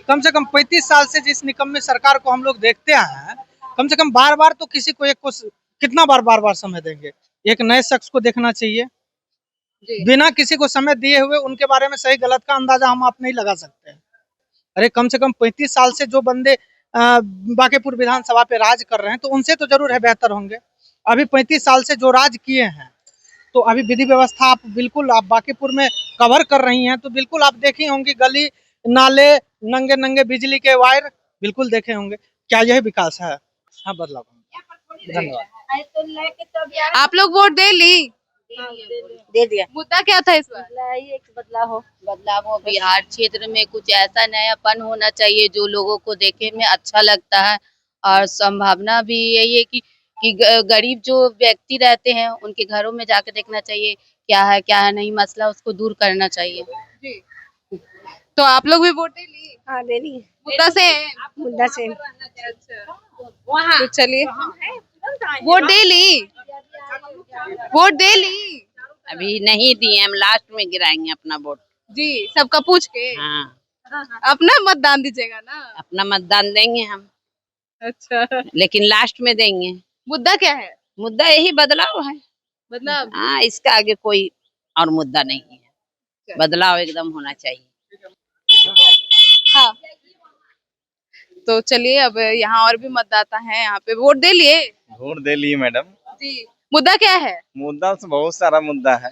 कम से कम 35 साल से जिस निकम्मे सरकार को हम लोग देखते आए हैं, कम से कम बार बार तो किसी को एक को कितना बार समय देंगे? एक नए शख्स को देखना चाहिए। बिना किसी को समय दिए हुए उनके बारे में सही गलत का अंदाजा हम आप नहीं लगा सकते हैं। अरे कम से कम 35 साल से जो बंदे बांकीपुर विधानसभा पे राज कर रहे हैं, तो उनसे तो जरूर है बेहतर होंगे। अभी 35 साल से जो राज किए हैं, तो अभी विधि व्यवस्था आप बिल्कुल आप बांकीपुर में कवर कर रही हैं, तो बिल्कुल आप देखे होंगे गली नाले नंगे नंगे बिजली के वायर बिल्कुल देखे होंगे। क्या यह विकास है? हाँ, बदलाव। धन्यवाद। आप लोग वोट दे ली? दे दिया। मुद्दा क्या था इस बार? बदलाव हो बिहार क्षेत्र में कुछ ऐसा नयापन होना चाहिए जो लोगों को देखने में अच्छा लगता है, और संभावना भी यही है कि गरीब जो व्यक्ति रहते हैं उनके घरों में जाकर देखना चाहिए क्या है नहीं मसला, उसको दूर करना चाहिए। जी। तो आप लोग भी वोट दे ली? हाँ, दे ली। मुद्दा से? मुद्दा से। अच्छा। तो चलिए, वोट दे ली? वोट दे ली? अभी नहीं दिए, हम लास्ट में गिराएंगे अपना वोट। जी, सबका पूछ के? हाँ, अपना मतदान दीजिएगा ना? अपना मतदान देंगे हम, अच्छा। लेकिन लास्ट में देंगे। मुद्दा क्या है? मुद्दा यही बदलाव है। मतलब हाँ, इसका आगे कोई और मुद्दा नहीं है, बदलाव एकदम होना चाहिए। हाँ। तो चलिए, अब यहाँ और भी मतदाता हैं, यहाँ पे वोट दे लिए? वोट दे लिए मैडम। जी। मुद्दा क्या है? मुद्दा तो बहुत सारा मुद्दा है।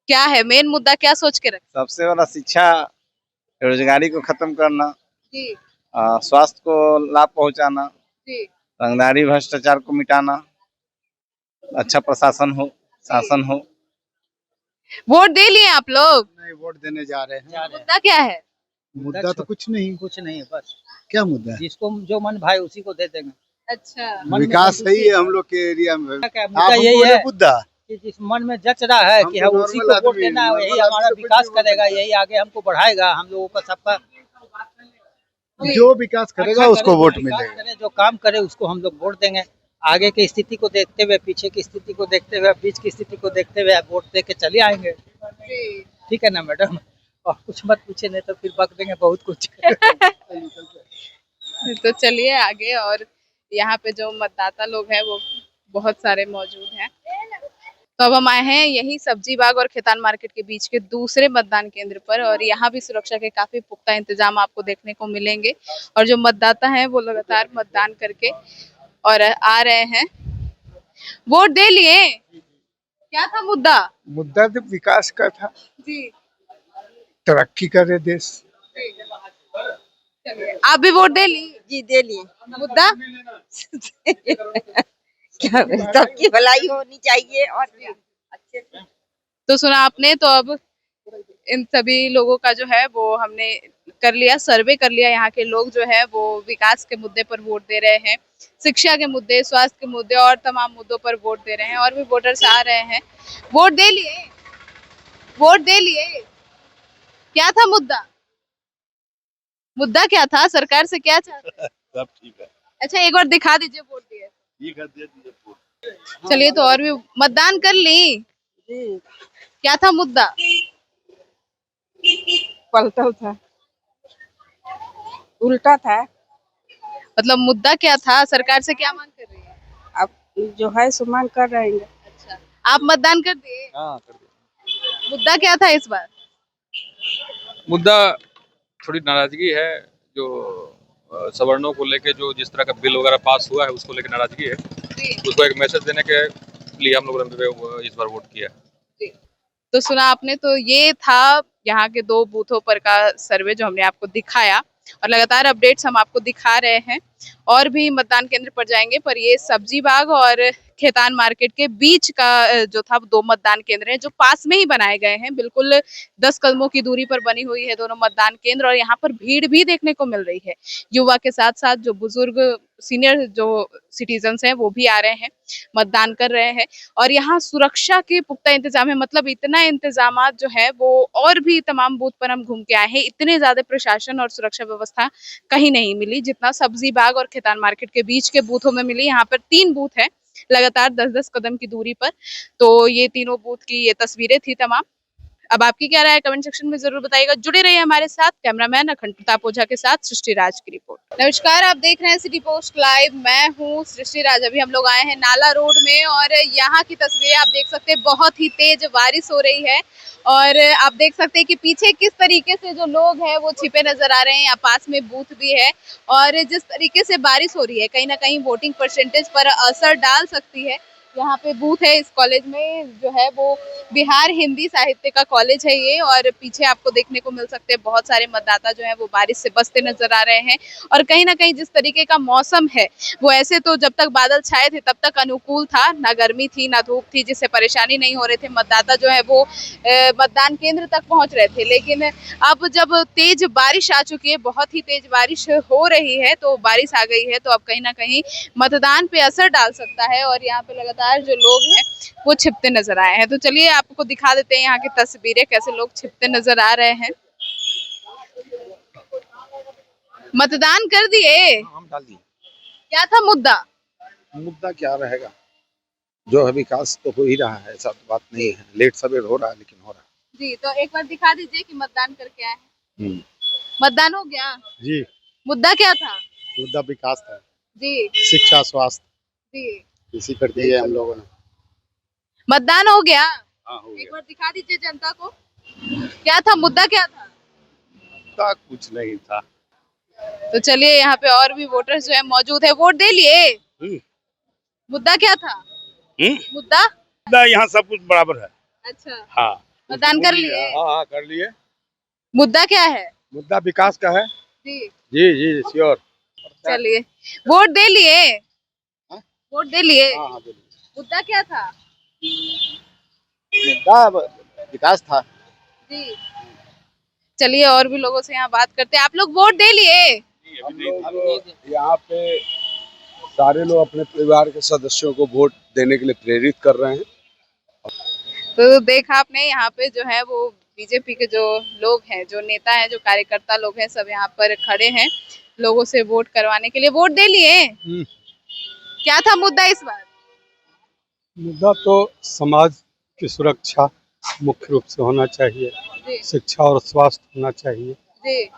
क्या है मेन मुद्दा, क्या सोच के रखे? सबसे बड़ा शिक्षा, बेरोजगारी को खत्म करना, जी। स्वास्थ्य को लाभ पहुंचाना, जी। रंगदारी भ्रष्टाचार को मिटाना, अच्छा प्रशासन हो, शासन हो। वोट दे लिए आप लोग? नहीं, वोट देने जा रहे हैं। मुद्दा क्या है? मुद्दा तो कुछ नहीं है, बस क्या मुद्दा है? जिसको जो मन भाई उसी को दे देंगे। अच्छा। विकास सही है हम लोग के एरिया में। मुद्दा यही है मुद्दा कि जिस मन में जच रहा है कि हम उसी को वोट देना है, यही हमारा विकास करेगा, यही आगे हमको बढ़ाएगा, हम लोगों का सबका जो विकास करेगा उसको वोट मिलेगा। जो काम करे उसको हम लोग वोट देंगे। आगे की स्थिति को देखते हुए, पीछे की स्थिति को देखते हुए, बीच की स्थिति को देखते हुए वोट दे के चले आएंगे। ठीक है ना मैडम? और कुछ मत पूछे, नहीं तो फिर बक देंगे बहुत कुछ। तो चलिए आगे, और यहाँ पे जो मतदाता लोग हैं वो बहुत सारे मौजूद हैं। तो अब हम आए हैं यही सब्जी बाग और खेतान मार्केट के बीच के दूसरे मतदान केंद्र पर, और यहाँ भी सुरक्षा के काफी पुख्ता इंतजाम आपको देखने को मिलेंगे। और जो मतदाता हैं वो लगातार मतदान करके और आ रहे हैं। वोट दे लिए? क्या था मुद्दा? मुद्दा तो विकास का था, जी। तरक्की करे देश। आप भी वोट दे ली? जी, दे लिए। मुद्दा? क्या सबकी भलाई होनी चाहिए और अच्छे से। तो सुना आपने, तो अब इन सभी लोगों का जो है वो हमने कर लिया, सर्वे कर लिया। यहाँ के लोग जो है वो विकास के मुद्दे पर वोट दे रहे हैं, शिक्षा के मुद्दे, स्वास्थ्य के मुद्दे और तमाम मुद्दों पर वोट दे रहे हैं। और भी वोटर्स आ रहे हैं। वोट दे लिए? वोट दे लिए? क्या था मुद्दा? मुद्दा क्या था? सरकार से क्या चाहते हैं? सब ठीक है। अच्छा, एक बार दिखा दीजिए वोट दिए। ठीक है, दे दीजिए। चलिए, तो और भी मतदान कर ली? क्या था मुद्दा? पलटल था, उल्टा था। मतलब मुद्दा क्या था? सरकार से क्या मांग कर रही है? अब जो है सो मांग कर रहे हैं। अच्छा, आप मतदान कर दिए? हाँ, कर दिया। मुद्दा क्या था इस बार? मुद्दा थोड़ी नाराजगी है, जो सवर्णों को लेके जो जिस तरह का बिल वगैरह पास हुआ है उसको लेके नाराजगी है। उसको एक मैसेज देने के लिए हम लोगों ने इस बार वोट किया। तो सुना आपने, तो ये था यहाँ के 2 बूथों पर का सर्वे जो हमने आपको दिखाया, और लगातार अपडेट्स हम आपको दिखा रहे हैं। और भी मतदान केंद्र पर जाएंगे, पर ये सब्जी बाग और खेतान मार्केट के बीच का जो था 2 मतदान केंद्र हैं जो पास में ही बनाए गए हैं। बिल्कुल 10 कदमों की दूरी पर बनी हुई है दोनों मतदान केंद्र, और यहाँ पर भीड़ भी देखने को मिल रही है। युवा के साथ साथ जो बुजुर्ग सीनियर जो सिटीजन्स हैं वो भी आ रहे हैं, मतदान कर रहे हैं। और यहाँ सुरक्षा के पुख्ता इंतजाम है, मतलब इतना इंतजामात जो है वो, और भी तमाम बूथ पर हम घूम के आए हैं, इतने ज्यादा प्रशासन और सुरक्षा व्यवस्था कहीं नहीं मिली जितना सब्जी बाग और खेतान मार्केट के बीच के बूथों में मिली। यहाँ पर 3 बूथ है लगातार 10-10 कदम की दूरी पर। तो ये तीनों बूथ की ये तस्वीरें थी तमाम। अब आपकी क्या राय है कमेंट सेक्शन में जरूर बताइएगा। जुड़े रहिए हमारे साथ। कैमरामैन अखंड प्रताप ओझा के साथ सृष्टि राज की रिपोर्ट। नमस्कार, आप देख रहे हैं सिटी पोस्ट लाइव, मैं हूं सृष्टि राज। अभी हम लोग आए हैं नाला रोड में, और यहाँ की तस्वीरें आप देख सकते हैं। बहुत ही तेज बारिश हो रही है, और आप देख सकते हैं कि पीछे किस तरीके से जो लोग हैं वो छिपे नजर आ रहे हैं। यहाँ पास में बूथ भी है, और जिस तरीके से बारिश हो रही है कहीं ना कहीं वोटिंग परसेंटेज पर असर डाल सकती है। यहाँ पे बूथ है इस कॉलेज में, जो है वो बिहार हिंदी साहित्य का कॉलेज है ये। और पीछे आपको देखने को मिल सकते हैं बहुत सारे मतदाता जो है वो बारिश से बचते नजर आ रहे हैं। और कहीं ना कहीं जिस तरीके का मौसम है वो ऐसे तो जब तक बादल छाए थे तब तक अनुकूल था, ना गर्मी थी ना धूप थी, जिससे परेशानी नहीं हो रहे थे। मतदाता जो है वो मतदान केंद्र तक पहुंच रहे थे। लेकिन अब जब तेज बारिश आ चुकी है, बहुत ही तेज बारिश हो रही है, तो बारिश आ गई है तो अब कहीं ना कहीं मतदान पे असर डाल सकता है। और यहाँ पे लगातार जो लोग हैं वो छिपते नजर आए हैं। तो चलिए आपको दिखा देते हैं यहाँ की तस्वीरें, कैसे लोग छिपते नजर आ रहे हैं। मतदान कर दिए? हम डाल दिए। क्या था मुद्दा? मुद्दा क्या रहेगा, जो है विकास तो हो ही रहा है, ऐसा तो बात नहीं है, लेट सवेर हो रहा है लेकिन हो रहा है। जी, तो एक बार दिखा दीजिए कि मतदान करके आए हैं। मतदान हो गया जी। मुद्दा क्या था? मुद्दा विकास था जी। शिक्षा स्वास्थ्य जी। इसी पर दिए हम लोगों ने। मतदान हो गया? हाँ, हो एक बार दिखा दीजिए जनता को, क्या था मुद्दा, क्या था? मुद्दा कुछ नहीं था। तो चलिए यहाँ पे और भी वोटर्स जो है मौजूद है। वोट दे लिए? मुद्दा क्या था? मुद्दा यहाँ सब कुछ बराबर है। अच्छा, हाँ, मतदान कर लिए? हाँ कर लिए। मुद्दा क्या है? मुद्दा विकास का है। जी जी जी श्योर। चलिए, वोट दे लिए? वोट दे लिए? हाँ दे लिए। मुद्दा क्या था? मुद्दा विकास था। जी। चलिए और भी लोगों से यहाँ बात करते हैं। आप लोग वोट दे लिए? हम लोग यहाँ पे सारे लोग अपने परिवार के सदस्यों को वोट देने के लिए प्रेरित कर रहे हैं। तो देखा आपने, यहाँ पे जो है वो बीजेपी के जो लोग हैं, जो नेता हैं, जो कार्यकर्ता लोग हैं, सब यहाँ पर खड़े हैं लोगों से वोट करवाने के लिए। वोट दे लिए? क्या था मुद्दा इस बार? मुद्दा तो समाज की सुरक्षा मुख्य रूप से होना चाहिए, शिक्षा और स्वास्थ्य होना चाहिए, जी।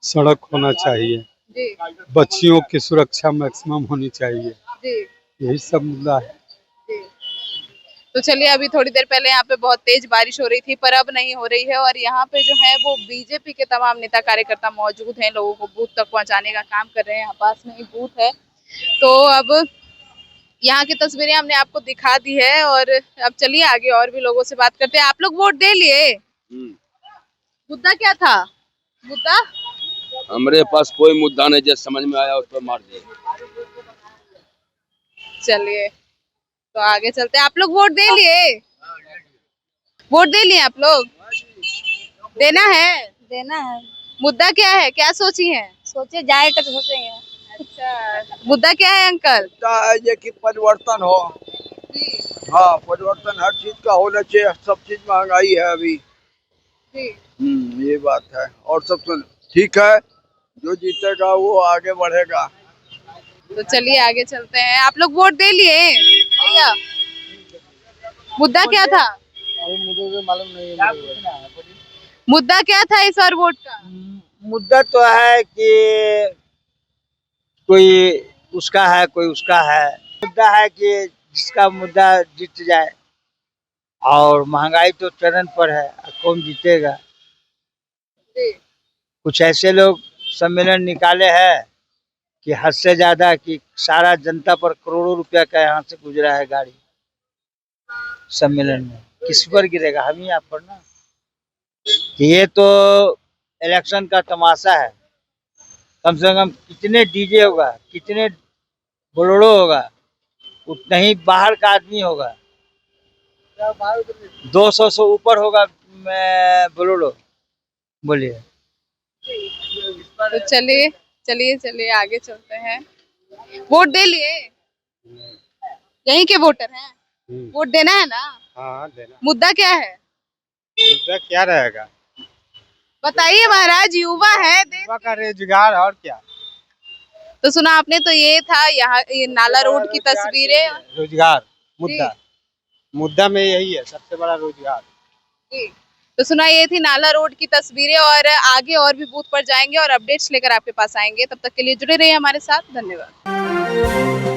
सड़क होना चाहिए, जी। बच्चियों की सुरक्षा मैक्सिमम होनी चाहिए, जी। यही सब मुद्दा है। जी। तो चलिए, अभी थोड़ी देर पहले यहाँ पे बहुत तेज बारिश हो रही थी पर अब नहीं हो रही है। और यहाँ पे जो है वो बीजेपी के तमाम नेता कार्यकर्ता मौजूद हैं, लोगों को बूथ तक पहुँचाने का काम कर रहे हैं। यहाँ पास में ही बूथ है। तो अब यहाँ की तस्वीरें हमने आपको दिखा दी है और अब चलिए आगे और भी लोगों से बात करते हैं। आप लोग वोट दे लिए? मुद्दा क्या था? मुद्दा हमारे पास कोई मुद्दा नहीं, जो समझ में आया उस पर मार दिए। चलिए तो आगे चलते हैं। आप लोग वोट दे लिए? वोट दे लिए आप लोग? देना है? देना है। मुद्दा क्या है, क्या सोची है? सोचे जाएगा तो सोचेंगे। अच्छा, मुद्दा क्या है अंकल? ये कि परिवर्तन हो। हाँ, परिवर्तन हर चीज का होना चाहिए, सब चीज महंगाई है अभी। ये बात है। और सब ठीक है, जो जीतेगा वो आगे बढ़ेगा। तो चलिए आगे चलते हैं। आप लोग वोट दे लिए भैया? मुद्दा क्या था? मुझे तो मालूम नहीं है। मुद्दा क्या था इस बार वोट का? मुद्दा तो है कि कोई उसका है, कोई उसका है। मुद्दा है कि जिसका मुद्दा जीत जाए, और महंगाई तो चरण पर है, कौन जीतेगा। कुछ ऐसे लोग सम्मेलन निकाले हैं कि हद से ज्यादा, कि सारा जनता पर करोड़ों रुपया का यहाँ से गुजरा है गाड़ी सम्मेलन में। किस पर गिरेगा? हम ही आप पर ना। ये तो इलेक्शन का तमाशा है। कम से कम कितने डीजे होगा, कितने बोलेरो होगा, उतना ही बाहर का आदमी होगा। 200 से ऊपर होगा बोलेरो। बोलिए। तो चलिए चलिए चलिए आगे चलते हैं। वोट दे लिए? यहीं के वोटर हैं? वोट देना है ना? हाँ देना। मुद्दा क्या है? मुद्दा क्या रहेगा? बताइए महाराज, युवा है, युवा का रोजगार और क्या। तो सुना आपने, तो ये था यहाँ ये नाला रोड की तस्वीरें। रोजगार मुद्दा, मुद्दा में यही है सबसे बड़ा रोजगार। जी, तो सुना ये थी नाला रोड की तस्वीरें। और आगे और भी बूथ पर जाएंगे और अपडेट्स लेकर आपके पास आएंगे। तब तक के लिए जुड़े रहिए हमारे साथ। धन्यवाद।